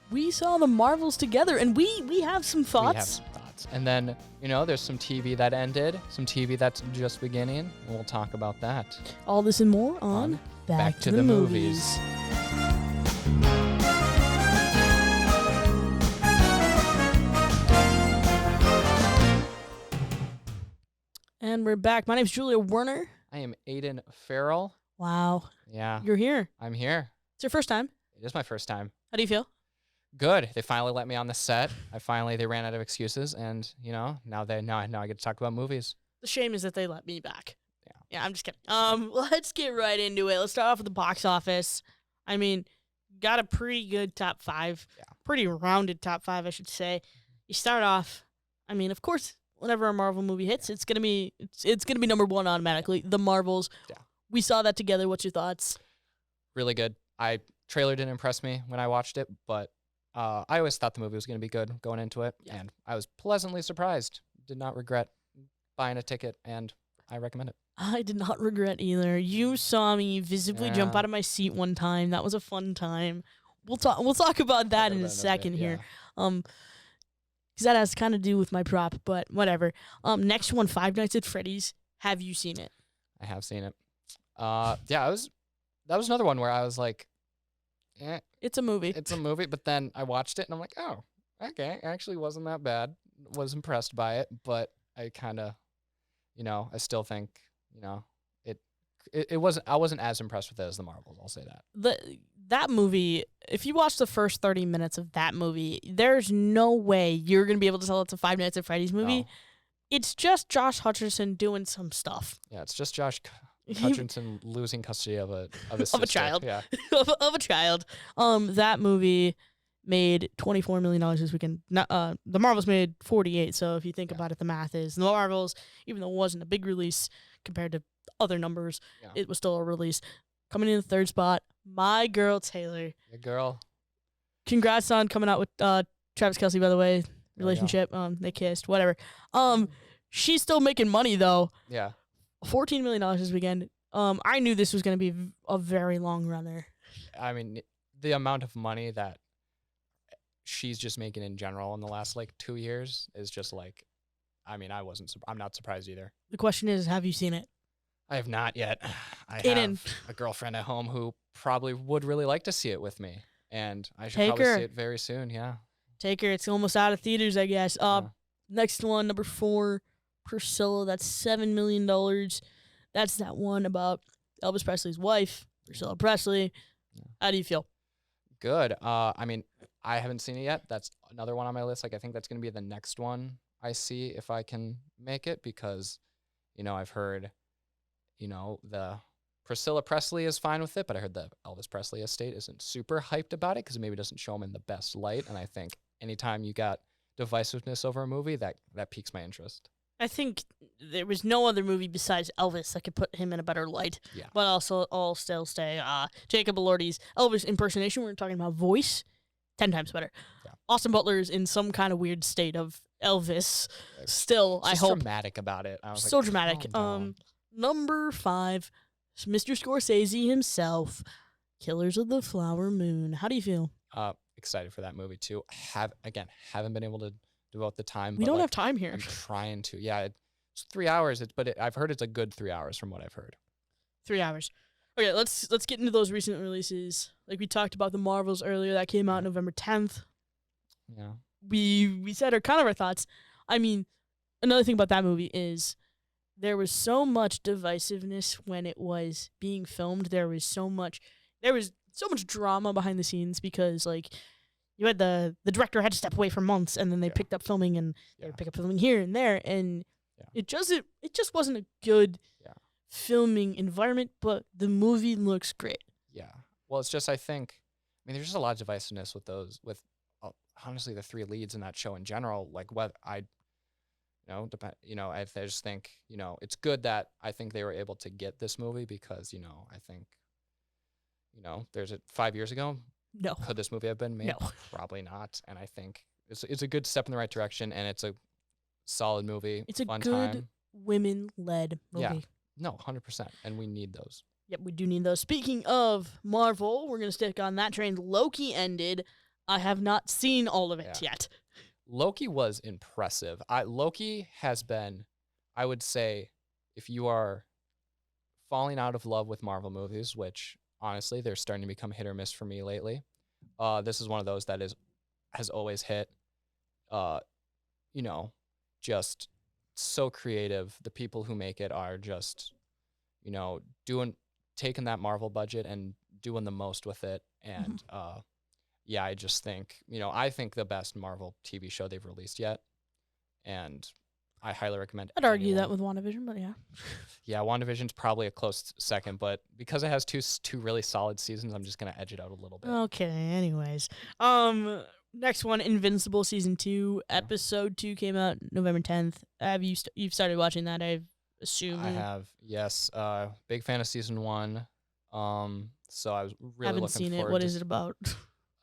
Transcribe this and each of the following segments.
we saw the Marvels together, and we have some We have thoughts. some thoughts. And then, there's some TV that ended, some TV that's just beginning, and we'll talk about that. All this and more on Back to the Movies. And we're back. My name's Julia Werner. I am Aiden Farrell. Wow. Yeah, You're here. I'm here. It's your first time. It is my first time. How do you feel? Good. They finally let me on the set. They ran out of excuses, and now I get to talk about movies. The shame is that they let me back. Yeah. Yeah, I'm just kidding. Let's get right into it. Let's start off with the box office. I mean, got a pretty good top 5. Yeah. Pretty rounded top 5, I should say. You start off, I mean, of course, whenever a Marvel movie hits, it's gonna be number 1 automatically. The Marvels. Yeah. We saw that together. What's your thoughts? Really good. Trailer didn't impress me when I watched it, but I always thought the movie was going to be good going into it, and I was pleasantly surprised. Did not regret buying a ticket, and I recommend it. I did not regret either. You saw me visibly jump Yeah. out of my seat one time. That was a fun time. We'll talk about that in a second here. Because that has kind of to do with my prop, but whatever. Next one, Five Nights at Freddy's. Have you seen it? I have seen it. That was another one where I was like, It's a movie. it's a movie, but then I watched it and I'm like, oh, okay, actually wasn't that bad. Was impressed by it, but I kind of, I still think, it wasn't. I wasn't as impressed with it as the Marvels. I'll say that. That movie, if you watch the first 30 minutes of that movie, there's no way you're going to be able to tell it's a Five Nights at Freddy's movie. No. It's just Josh Hutcherson doing some stuff. Yeah, it's just Josh Hutcherson losing custody of his sister. Of a child. Yeah. of a child. That movie made $24 million this weekend. The Marvels made 48. So if you think about it, the math is the Marvels, even though it wasn't a big release compared to other numbers, it was still a release. Coming in the 3rd spot, my girl Taylor. Your girl. Congrats on coming out with Travis Kelce, by the way. Relationship. They kissed. Whatever. She's still making money though. Yeah. $14 million this weekend. I knew this was going to be a very long runner. I mean, the amount of money that she's just making in general in the last 2 years is just I'm not surprised either. The question is, have you seen it? I have not yet. I Aiden. have a girlfriend at home who probably would really like to see it with me, and I should Take probably her. see it very soon. Yeah. Take her. It's almost out of theaters, I guess. Next one, number 4, Priscilla. That's $7 million. That's that one about Elvis Presley's wife, Priscilla Presley. Yeah. How do you feel? Good. I haven't seen it yet. That's another one on my list. I think that's going to be the next one I see if I can make it, because, I've heard, the Priscilla Presley is fine with it, but I heard the Elvis Presley estate isn't super hyped about it because it maybe doesn't show him in the best light. And I think anytime you got divisiveness over a movie, that piques my interest. I think there was no other movie besides Elvis that could put him in a better light. Yeah. But also, I'll still stay Jacob Elordi's Elvis impersonation. We're talking about voice. 10 times better. Yeah. Austin Butler's in some kind of weird state of Elvis. Still, I hope. Dramatic about it. I was so dramatic. Number 5, Mr. Scorsese himself, Killers of the Flower Moon. How do you feel? Excited for that movie too. Haven't been able to devote the time. We don't have time here. I'm trying to. Yeah, it's 3 hours. I've heard it's a good 3 hours from what I've heard. 3 hours. Okay, let's get into those recent releases. Like we talked about the Marvels earlier, that came out November 10th. Yeah. We said our thoughts. I mean, another thing about that movie is there was so much divisiveness when it was being filmed. There was so much drama behind the scenes because you had the director had to step away for months, and then they picked up filming, and they would pick up filming here and there, and it just wasn't a good filming environment, but the movie looks great. Yeah. Well, it's just, there's just a lot of divisiveness with those, honestly, the 3 leads in that show in general. I just think, it's good that I think they were able to get this movie because, I think, there's 5 years ago. No. Could this movie have been made? No. Probably not. And I think it's a good step in the right direction, and it's a solid movie. It's a fun good time. women-led movie. Yeah. No, 100%. And we need those. Yep, we do need those. Speaking of Marvel, we're going to stick on that train. Loki ended. I have not seen all of it Yeah. yet. Loki was impressive. Loki has been, I would say, if you are falling out of love with Marvel movies, which honestly they're starting to become hit or miss for me lately. This is one of those that has always hit. You know, just so creative. The people who make it are just, taking that Marvel budget and doing the most with it. And yeah, I just think, I think the best Marvel TV show they've released yet. And I highly recommend. I'd argue that with WandaVision, but yeah. Yeah, WandaVision's probably a close second, but because it has two really solid seasons, I'm just gonna edge it out a little bit. Okay. Anyways, next one, Invincible season 2, episode 2 came out November 10th. Have you've started watching that? I assume. I have, yes. Big fan of season 1. So I was really haven't looking seen forward. it. What is it about?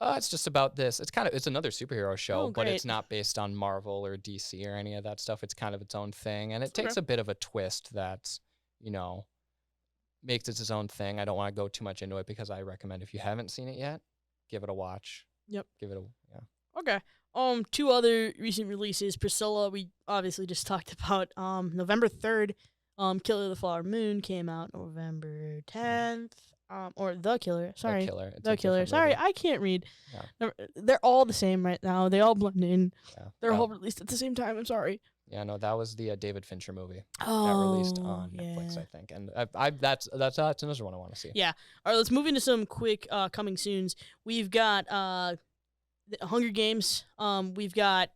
It's just about this. It's another superhero show, but great. it's not based on Marvel or DC or any of that stuff. It's kind of its own thing, and it takes a bit of a twist that, makes it its own thing. I don't want to go too much into it because I recommend if you haven't seen it yet, give it a watch. Yep. Give it a yeah. Okay. 2 other recent releases. Priscilla, we obviously just talked about. November 3rd, Killer of the Flower Moon came out November 10th. Or The Killer. Sorry. The Killer. The Killer. Sorry, movie. I can't read. Yeah. They're all the same right now. They all blend in. Yeah. They're all released at the same time. I'm sorry. Yeah, no, that was the David Fincher movie that Oh, released on Netflix, I think, and that's another one I want to see. Yeah. All right, let's move into some quick coming soons. We've got the Hunger Games. We've got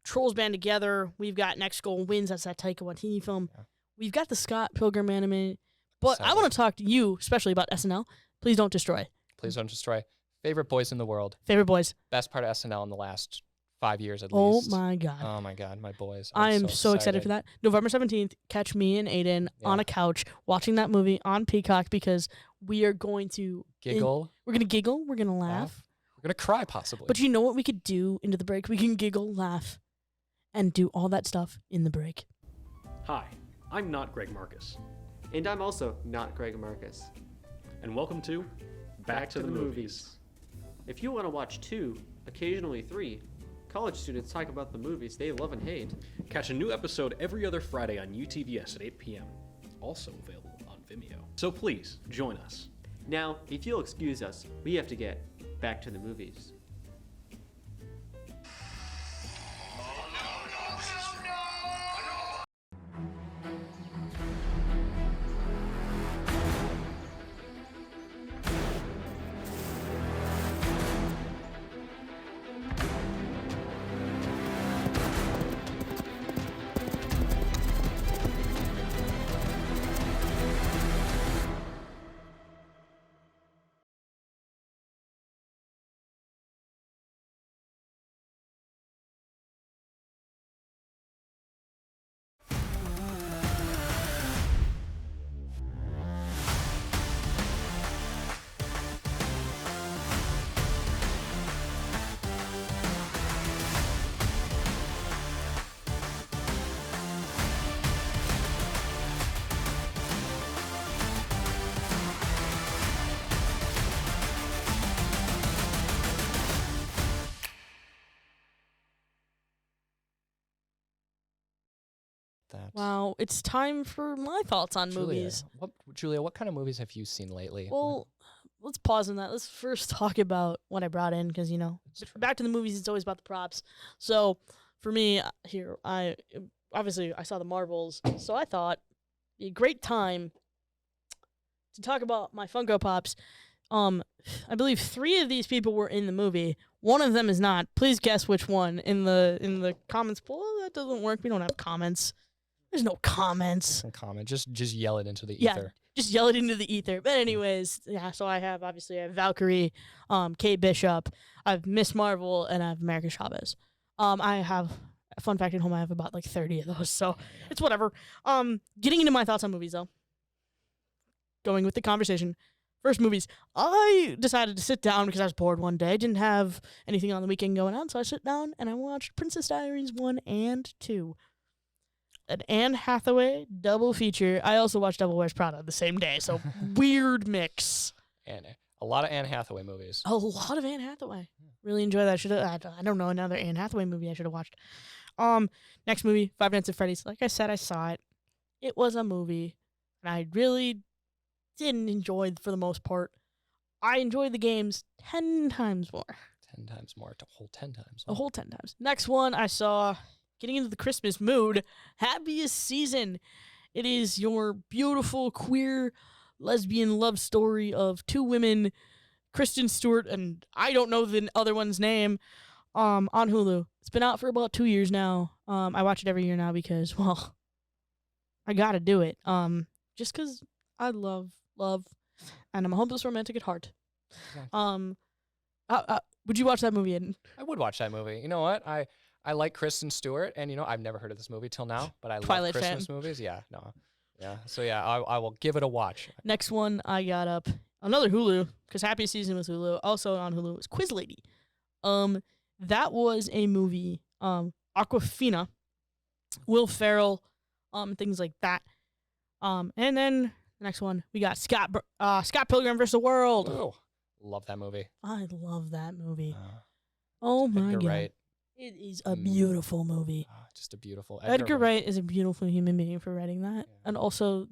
Trolls Band Together. We've got Next Goal Wins. That's that Taika Waititi film. Yeah. We've got the Scott Pilgrim anime. But I want to talk to you, especially about SNL. Please don't destroy. Please don't destroy. Favorite boys in the world. Favorite boys. Best part of SNL in the last 5 years at Oh least. my God. Oh my God, my boys. I'm so excited for that. November 17th, catch me and Aiden on a couch watching that movie on Peacock because we are going to Giggle. we're going to giggle. We're going to laugh. We're going to cry possibly. But you know what we could do into the break? We can giggle, laugh, and do all that stuff in the break. Hi, I'm not Greg Marcus. And I'm also not Greg Marcus. And welcome to Back to the Movies. If you want to watch 2, occasionally 3, college students talk about the movies they love and hate. Catch a new episode every other Friday on UTVS at 8 p.m. Also available on Vimeo. So please, join us. Now, if you'll excuse us, we have to get back to the movies. Wow, it's time for my thoughts on movies. Julia, what kind of movies have you seen lately? Well, let's pause on that. Let's first talk about what I brought in because, back to the movies, it's always about the props. So for me, here, I saw the Marvels, so I thought it'd be a great time to talk about my Funko Pops. I believe 3 of these people were in the movie. One of them is not. Please guess which one in the comments. Well, that doesn't work. We don't have comments. There's no comments. Comment. Just yell it into the Yeah, ether. just yell it into the ether. But anyways, yeah. So I have Valkyrie, Kate Bishop, I have Miss Marvel, and I have America Chavez. I have a fun fact at home. I have about 30 of those. So it's whatever. Getting into my thoughts on movies though. Going with the conversation. First movies. I decided to sit down because I was bored one day. Didn't have anything on the weekend going on, so I sit down and I watched Princess Diaries 1 and 2. An Anne Hathaway double feature. I also watched Devil Wears Prada the same day, so weird mix. And a lot of Anne Hathaway movies. A lot of Anne Hathaway. Really enjoy that. I don't know, another Anne Hathaway movie I should have watched. Next movie, Five Nights at Freddy's. Like I said, I saw it. It was a movie, and I really didn't enjoy it for the most part. I enjoyed the games 10 times more. 10 times more. A whole 10 times. A whole 10 times. Next one I saw, getting into the Christmas mood, Happiest Season. It is your beautiful, queer, lesbian love story of two women, Kristen Stewart, and I don't know the other one's name, on Hulu. It's been out for about 2 years now. I watch it every year now because, well, I gotta do it. Just because I love, and I'm a hopeless romantic at heart. Exactly. Would you watch that movie, Aiden? I would watch that movie. You know what? I like Kristen Stewart, and I've never heard of this movie till now, but I Twilight love Christmas movies. Yeah, no, yeah. So yeah, I will give it a watch. Next one I got up, another Hulu, because Happy Season was Hulu. Also on Hulu was Quiz Lady. That was a movie. Aquafina, Will Ferrell, things like that. And then the next one we got Scott Pilgrim vs. the World. Oh, love that movie. I love that movie. Oh my Edgar god. Wright. It is a beautiful movie. Just a beautiful. Edgar Wright is a beautiful human being for writing that, Yeah. and also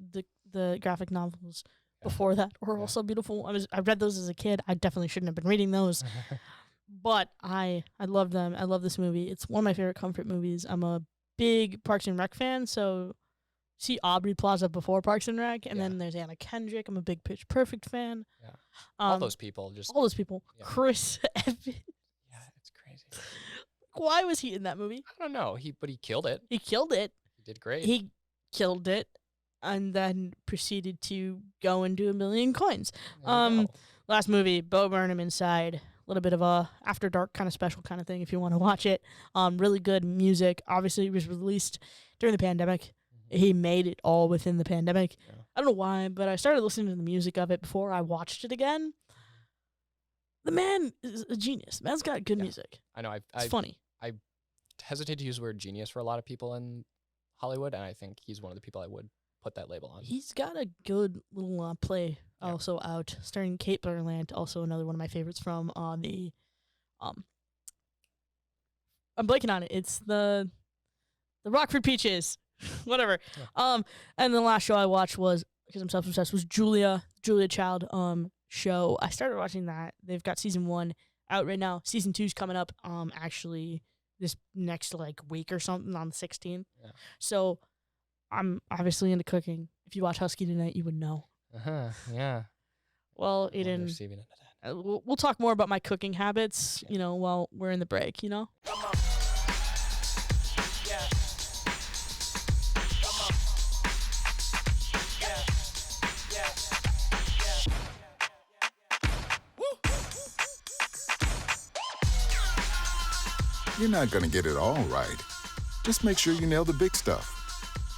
the graphic novels before that were also beautiful. I read those as a kid. I definitely shouldn't have been reading those, but I love them. I love this movie. It's one of my favorite comfort movies. I'm a big Parks and Rec fan, so see Aubrey Plaza before Parks and Rec, and then there's Anna Kendrick. I'm a big Pitch Perfect fan. Yeah. All those people. Yeah. Chris Evans. Yeah, it's crazy. Why was he in that movie? I don't know. But he killed it. He killed it. He did great. He killed it, and then proceeded to go and do 1 million coins. There you go. Last movie, Bo Burnham Inside. A little bit of a after dark kind of special kind of thing if you want to watch it. Really good music. Obviously, it was released during the pandemic. He made it all within the pandemic. Yeah. I don't know why, but I started listening to the music of it before I watched it again. The man is a genius. The man's got good music. I know. It's funny. I hesitate to use the word genius for a lot of people in Hollywood, and I think he's one of the people I would put that label on. He's got a good little play also out, starring Kate Blanchett, also another one of my favorites from the I'm blanking on it. It's the Rockford Peaches, whatever. Yeah. And the last show I watched was, because I'm self-obsessed, was Julia Child show. I started watching that. They've got season 1 out right now. Season 2's coming up actually this next week or something on the 16th. Yeah. So I'm obviously into cooking. If you watch Husky Tonight, you would know. Yeah. Well, Well, Aiden, receiving into that. we'll talk more about my cooking habits, while we're in the break, You're not going to get it all right. Just make sure you nail the big stuff,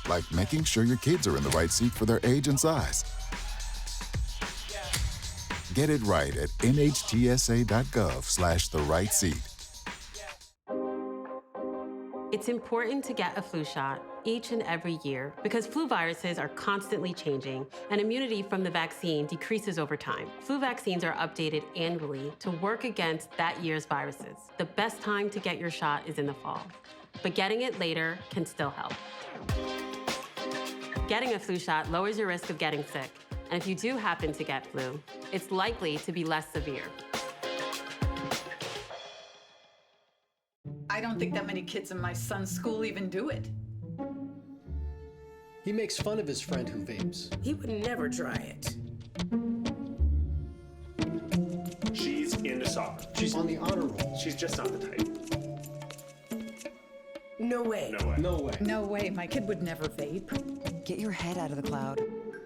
like making sure your kids are in the right seat for their age and size. Get it right at nhtsa.gov/the-right-seat. It's important to get a flu shot each and every year because flu viruses are constantly changing and immunity from the vaccine decreases over time. Flu vaccines are updated annually to work against that year's viruses. The best time to get your shot is in the fall, but getting it later can still help. Getting a flu shot lowers your risk of getting sick, and if you do happen to get flu, it's likely to be less severe. I don't think that many kids in my son's school even do it. He makes fun of his friend who vapes. He would never try it. She's into soccer. She's on the honor roll. She's just not the type. No way. No way. No way. No way, my kid would never vape. Get your head out of the cloud.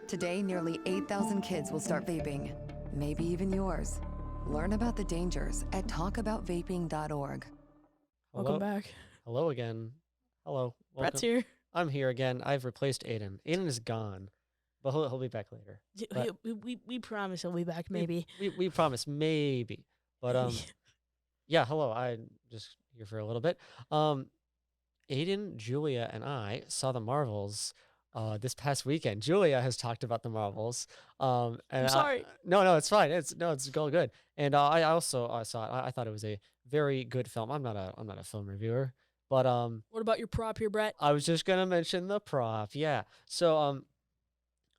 Today, nearly 8,000 kids will start vaping. Maybe even yours. Learn about the dangers at talkaboutvaping.org. Welcome back. Hello again. Hello. Brett's Welcome. here. I'm here again. I've replaced Aiden. Aiden is gone, but he'll be back later. But We promise he'll be back, maybe. we promise, maybe. But yeah. Hello. I'm just here for a little bit. Aiden, Julia, and I saw the Marvels this past weekend. Julia has talked about the Marvels. And I'm sorry. No, it's fine. It's all good. And I also saw it. I thought it was a very good film. I'm not a film reviewer, but What about your prop here, Brett? I was just gonna mention the prop. Yeah. So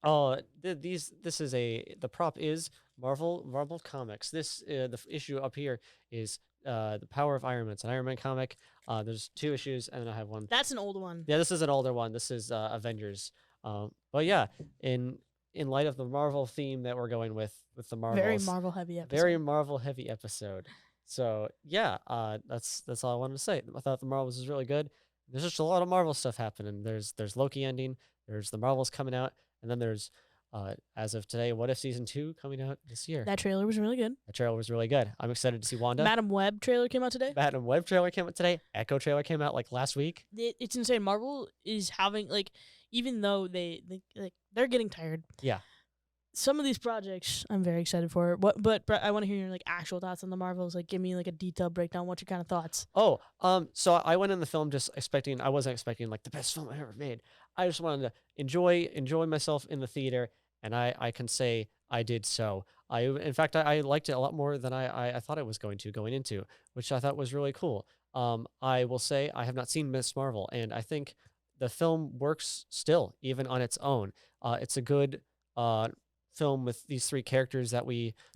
the prop is Marvel Comics. This the issue up here is the Power of Iron Man. It's an Iron Man comic. There's 2 issues, and I have one. That's an old one. Yeah, this is an older one. This is Avengers. But yeah, in light of the Marvel theme that we're going with the Marvels, Very Marvel heavy episode. very Marvel heavy episode. So yeah, that's all I wanted to say. I thought the Marvels was really good. There's just a lot of Marvel stuff happening. There's Loki ending. There's the Marvels coming out, and then there's as of today, What If Season 2 coming out this year. That trailer was really good. That trailer was really good. I'm excited to see Wanda. Madam Web trailer came out today. Madam Web trailer came out today. Echo trailer came out like last week. It's insane. Marvel is having even though they're getting tired. Yeah. Some of these projects I'm very excited for. But I want to hear your actual thoughts on the Marvels. Give me a detailed breakdown. What's your kind of thoughts? Oh, so I went in the film just I wasn't expecting the best film I ever made. I just wanted to enjoy myself in the theater, and I can say I did so. In fact, I liked it a lot more than I thought it was going into, which I thought was really cool. I will say I have not seen Miss Marvel, and I think the film works still, even on its own. It's a good film with these 3 characters that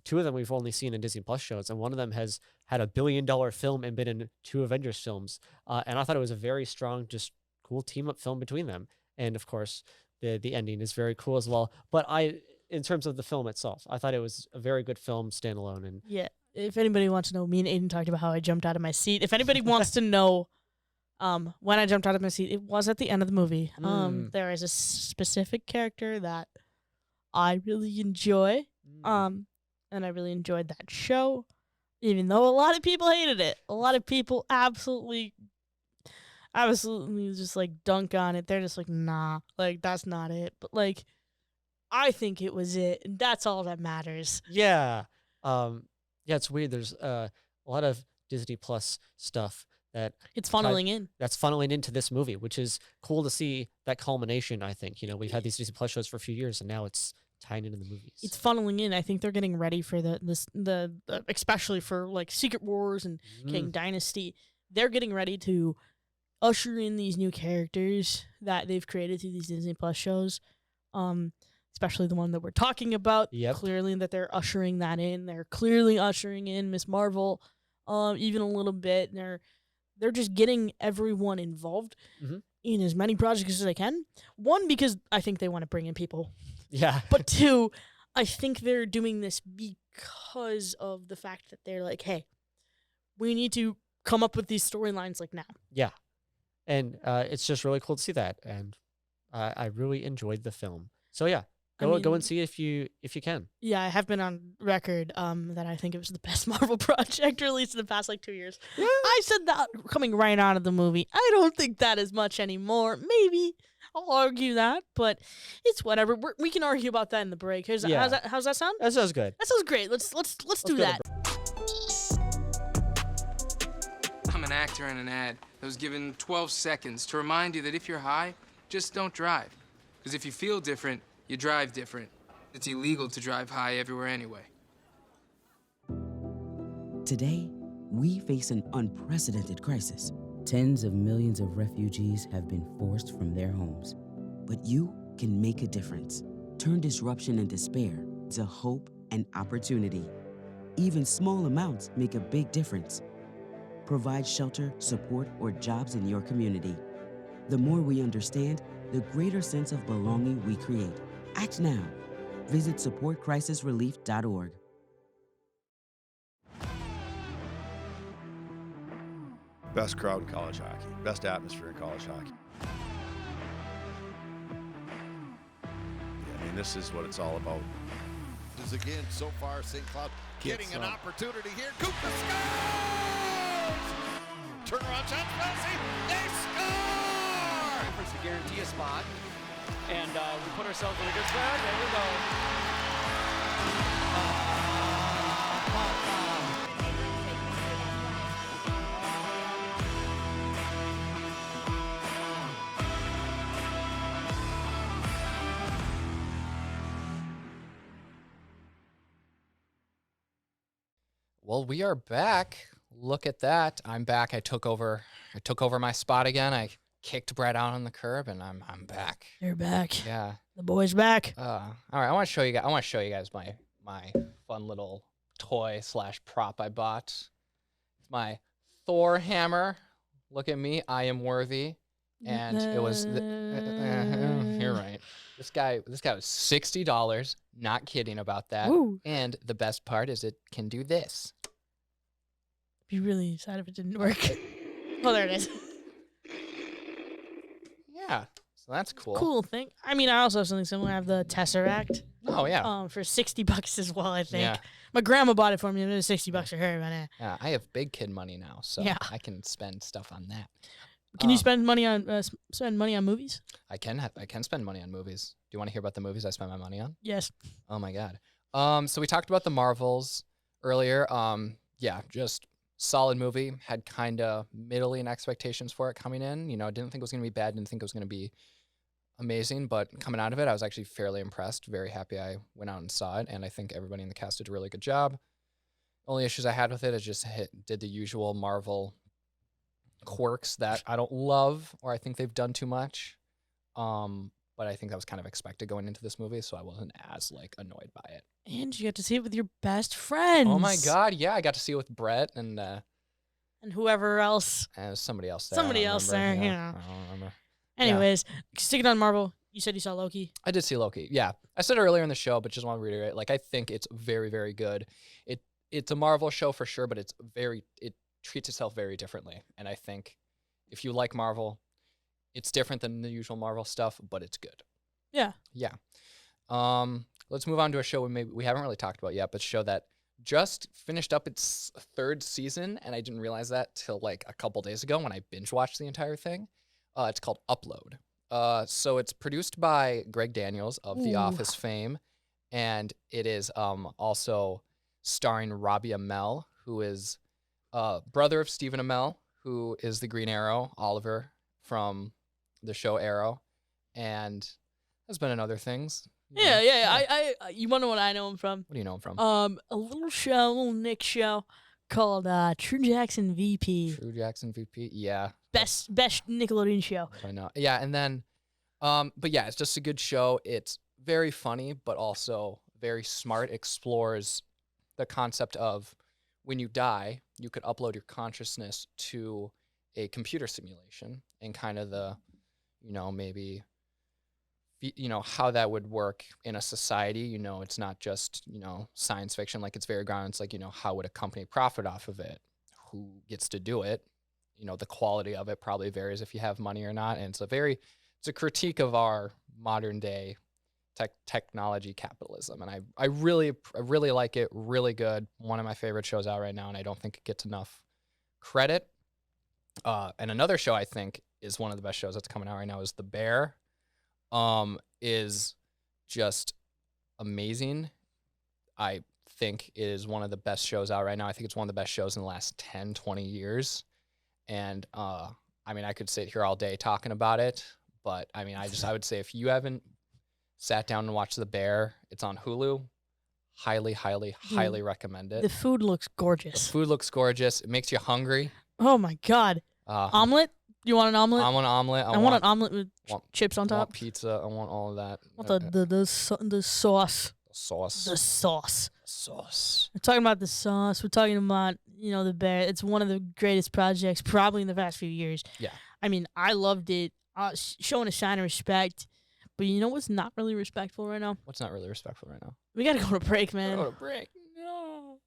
2 of them we've only seen in Disney Plus shows, and one of them has had a $1 billion film and been in 2 Avengers films. And I thought it was a very strong, just cool team up film between them. And of course, the ending is very cool as well. But in terms of the film itself, I thought it was a very good film standalone. And yeah, if anybody wants to know, me and Aiden talked about how I jumped out of my seat. If anybody wants to know when I jumped out of my seat, it was at the end of the movie. There is a specific character that I really enjoy, and I really enjoyed that show, even though a lot of people hated it. A lot of people absolutely just dunk on it. They're just nah, that's not it. But I think it was it, and that's all that matters. Yeah, it's weird. There's a lot of Disney Plus stuff that it's funneling in. That's funneling into this movie, which is cool to see that culmination. I think we've had these Disney Plus shows for a few years, and now it's tying into the movies. It's funneling in. I think they're getting ready for the especially for Secret Wars and King Dynasty. They're getting ready to usher in these new characters that they've created through these Disney Plus shows. Especially the one that we're talking about. Yep. Clearly that they're ushering that in. They're clearly ushering in Miss Marvel, even a little bit. They're just getting everyone involved in as many projects as they can. 1, because I think they want to bring in people. Yeah. But 2, I think they're doing this because of the fact that they're hey, we need to come up with these storylines now. Yeah. And it's just really cool to see that. And I really enjoyed the film. So yeah, go and see it if you can. Yeah, I have been on record that I think it was the best Marvel project released in the past 2 years. Yeah. I said that coming right out of the movie. I don't think that is much anymore. Maybe I'll argue that, but it's whatever. We can argue about that in the break. How's that sound? That sounds good. That sounds great. Let's do that. I'm an actor in an ad that was given 12 seconds to remind you that if you're high, just don't drive. Because if you feel different, you drive different. It's illegal to drive high everywhere anyway. Today, we face an unprecedented crisis. Tens of millions of refugees have been forced from their homes. But you can make a difference. Turn disruption and despair to hope and opportunity. Even small amounts make a big difference. Provide shelter, support, or jobs in your community. The more we understand, the greater sense of belonging we create. Act now. Visit supportcrisisrelief.org. Best crowd in college hockey. Best atmosphere in college hockey. I mean, this is what it's all about. This is again, so far, St. Cloud getting an opportunity here. Cooper scores! Turnaround shot, Chelsea. They score! To guarantee a spot. And we put ourselves in a good spot. There we go. Well, we are back. Look at that. I'm back. I took over my spot again. I kicked Brett out on the curb, and I'm back. You're back. Yeah. The boy's back. All right. I want to show you guys my fun little toy / prop I bought. It's my Thor hammer. Look at me. I am worthy. And it was you're right. This guy was $60. Not kidding about that. Ooh. And the best part is it can do this. Be really sad if it didn't work. Oh, there it is. Yeah. So that's cool. Cool thing. I mean, I also have something similar. I have the Tesseract. Oh yeah. For $60 as well, I think. Yeah. My grandma bought it for me, and it was $60 for her. But Yeah, I have big kid money now, so Yeah. I can spend stuff on that. Can you spend money on movies? I can spend money on movies. Do you want to hear about the movies I spend my money on? Yes. Oh my god. So we talked about the Marvels earlier. Yeah, just solid movie. Had kind of middling expectations for it coming in. You know, didn't think it was gonna be bad. Didn't think it was gonna be amazing. But coming out of it, I was actually fairly impressed. Very happy I went out and saw it, and I think everybody in the cast did a really good job. Only issues I had with it is just did the usual Marvel quirks that I don't love, or I think they've done too much. But I think that was kind of expected going into this movie, so I wasn't as annoyed by it. And you got to see it with your best friends. Oh my god, yeah, I got to see it with Brett and whoever else. Somebody else there. Somebody else there, you know. I don't remember. Anyways, sticking on Marvel, you said you saw Loki. I did see Loki. Yeah, I said it earlier in the show, but just want to reiterate. I think it's very, very good. It's a Marvel show for sure, but it treats itself very differently. And I think if you like Marvel, it's different than the usual Marvel stuff, but it's good. Yeah. Yeah. Let's move on to a show we haven't really talked about yet, but a show that just finished up its 3rd season, and I didn't realize that till a couple days ago when I binge watched the entire thing. It's called Upload. So it's produced by Greg Daniels of The Office fame, and it is also starring Robbie Amell, who is brother of Stephen Amell, who is the Green Arrow, Oliver from the show Arrow, and has been in other things. Yeah. I you want to know what I know him from? What do you know him from? A little Nick show called True Jackson VP. True Jackson VP, yeah. Best Nickelodeon show. I know. Yeah, and then, but yeah, it's just a good show. It's very funny, but also very smart. Explores the concept of when you die, you could upload your consciousness to a computer simulation and kind of the, maybe, how that would work in a society. It's not just, science fiction. It's very grounded. It's how would a company profit off of it? Who gets to do it? The quality of it probably varies if you have money or not. And it's a critique of our modern day technology capitalism. And I really like it. Really good. One of my favorite shows out right now, and I don't think it gets enough credit. And another show I think is one of the best shows that's coming out right now is The Bear. Is just amazing. I think it is one of the best shows out right now. I think it's one of the best shows in the last 10, 20 years. And I could sit here all day talking about it, but I would say if you haven't sat down and watched The Bear, it's on Hulu. Highly recommend it. The food looks gorgeous. The food looks gorgeous. It makes you hungry. Oh my god. Omelet? You want an omelet? I want an omelet. I want an omelet with chips on top. I want pizza. I want all of that. I want the sauce. The sauce. We're talking about the sauce. We're talking about, The Bear. It's one of the greatest projects probably in the past few years. Yeah. I loved it. Showing a sign of respect. But you know what's not really respectful right now? What's not really respectful right now? We got to go to break, man. Go to break. No.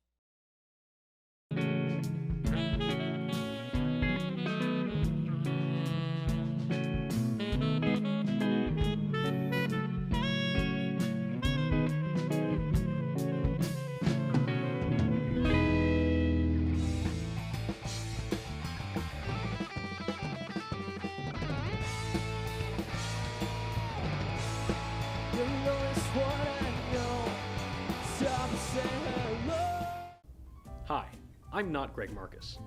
Hi, I'm not Greg Marcus.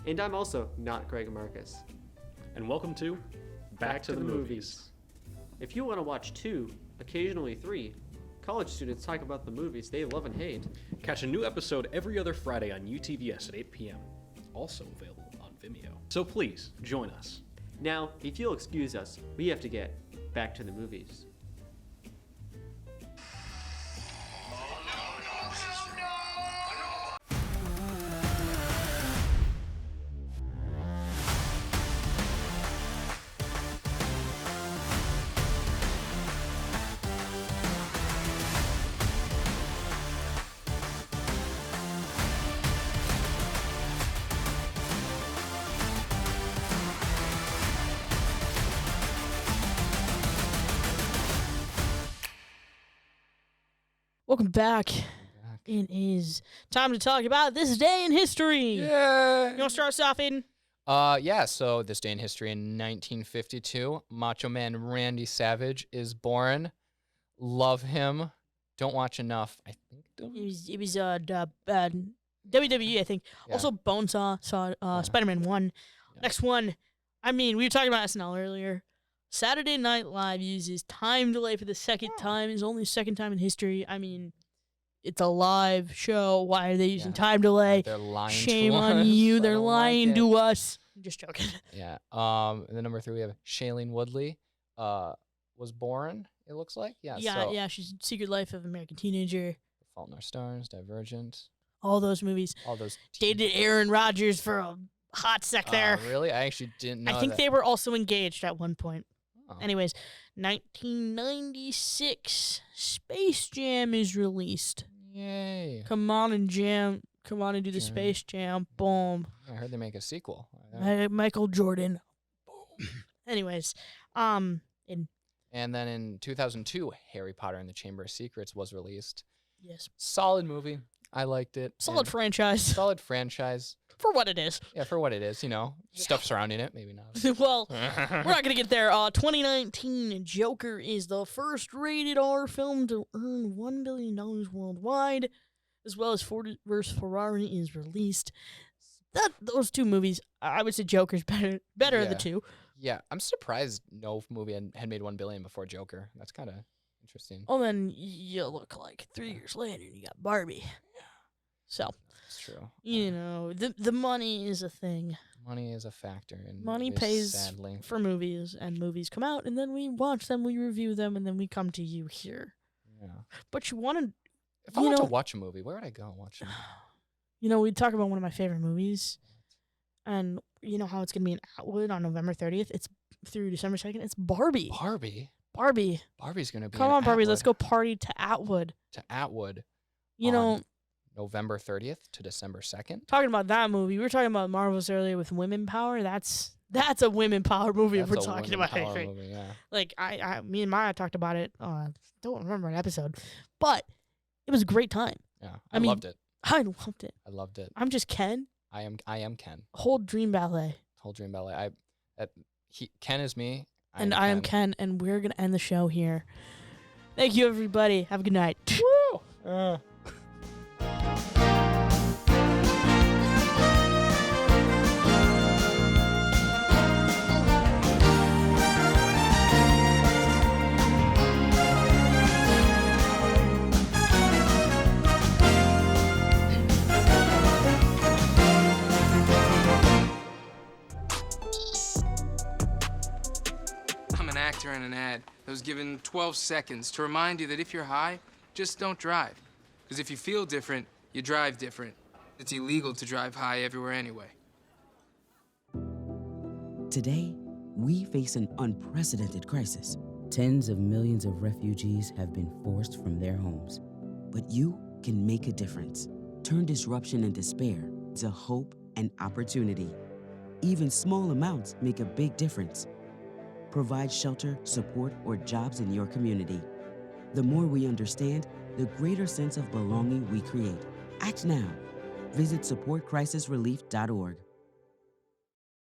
And I'm also not Greg Marcus. And welcome to Back to the Movies. If you want to watch 2, occasionally 3, College students talk about the movies they love and hate. Catch a new episode every other Friday on UTVS at 8 p.m. Also available on Vimeo. So please, join us. Now, if you'll excuse us, we have to get back to the movies. Welcome back. It is time to talk about this day in history. Yeah. You want to start us off, Aiden? Yeah, so this day in history in 1952, Macho Man Randy Savage is born. Love him. Don't watch enough, I think. It was WWE, I think. Yeah. Also, Bonesaw saw Spider-Man 1. Yeah. Next one, I mean, we were talking about SNL earlier. Saturday Night Live uses time delay for the second time. It's only the second time in history. I mean, it's a live show. Why are they using time delay? They're lying Shame to on us. you. I They're don't lying like it. to us. I'm just joking. Yeah. And then number 3, we have Shailene Woodley. Was born, it looks like. Yeah. So Yeah. She's Secret Life of American Teenager. Fault in Our Stars, Divergent. All those movies. All those. Dated Aaron Rodgers for a hot sec there. Really? I actually didn't know I think that. they were also engaged at one point. Oh. Anyways, 1996, Space Jam is released. Yay. Come on and jam. Come on and do the Space Jam. Boom. I heard they make a sequel. Michael Jordan. Boom. Anyways, And then in 2002, Harry Potter and the Chamber of Secrets was released. Yes. Solid movie. I liked it. Solid franchise. Solid franchise. For what it is. Yeah, for what it is, stuff surrounding it, maybe not. Well, we're not going to get there. 2019, Joker is the first rated R film to earn $1 billion worldwide, as well as Ford vs. Ferrari is released. Those two movies, I would say Joker's better of the two. Yeah, I'm surprised no movie had made $1 billion before Joker. That's kind of interesting. Oh, then you look like 3 years later, you got Barbie. So. It's true. The money is a thing. Money is a factor in money movies, pays sadly. for movies, and movies come out, and then we watch them, we review them, and then we come to you here. Yeah. But you want to... If I want to watch a movie, where would I go watch it? We talk about one of my favorite movies, and you know how it's going to be in Atwood on November 30th? It's through December 2nd. It's Barbie. Barbie? Barbie's going to be Come on, Barbie, Atwood. let's go party to Atwood. November 30th to December 2nd. Talking about that movie, we were talking about Marvels earlier with women power. That's a women power movie. If we're talking about anything. Movie, yeah. Like me and Maya talked about it. Don't remember an episode, but it was a great time. Yeah, I loved it. I loved it. I loved it. I'm just Ken. I am Ken. Whole Dream Ballet. Ken is me. I am Ken, and we're gonna end the show here. Thank you, everybody. Have a good night. Woo! I'm an actor in an ad that was given 12 seconds to remind you that if you're high, just don't drive. Because if you feel different, you drive different. It's illegal to drive high everywhere anyway. Today, we face an unprecedented crisis. Tens of millions of refugees have been forced from their homes. But you can make a difference. Turn disruption and despair to hope and opportunity. Even small amounts make a big difference. Provide shelter, support, or jobs in your community. The more we understand, the greater sense of belonging we create. Act now. Visit supportcrisisrelief.org.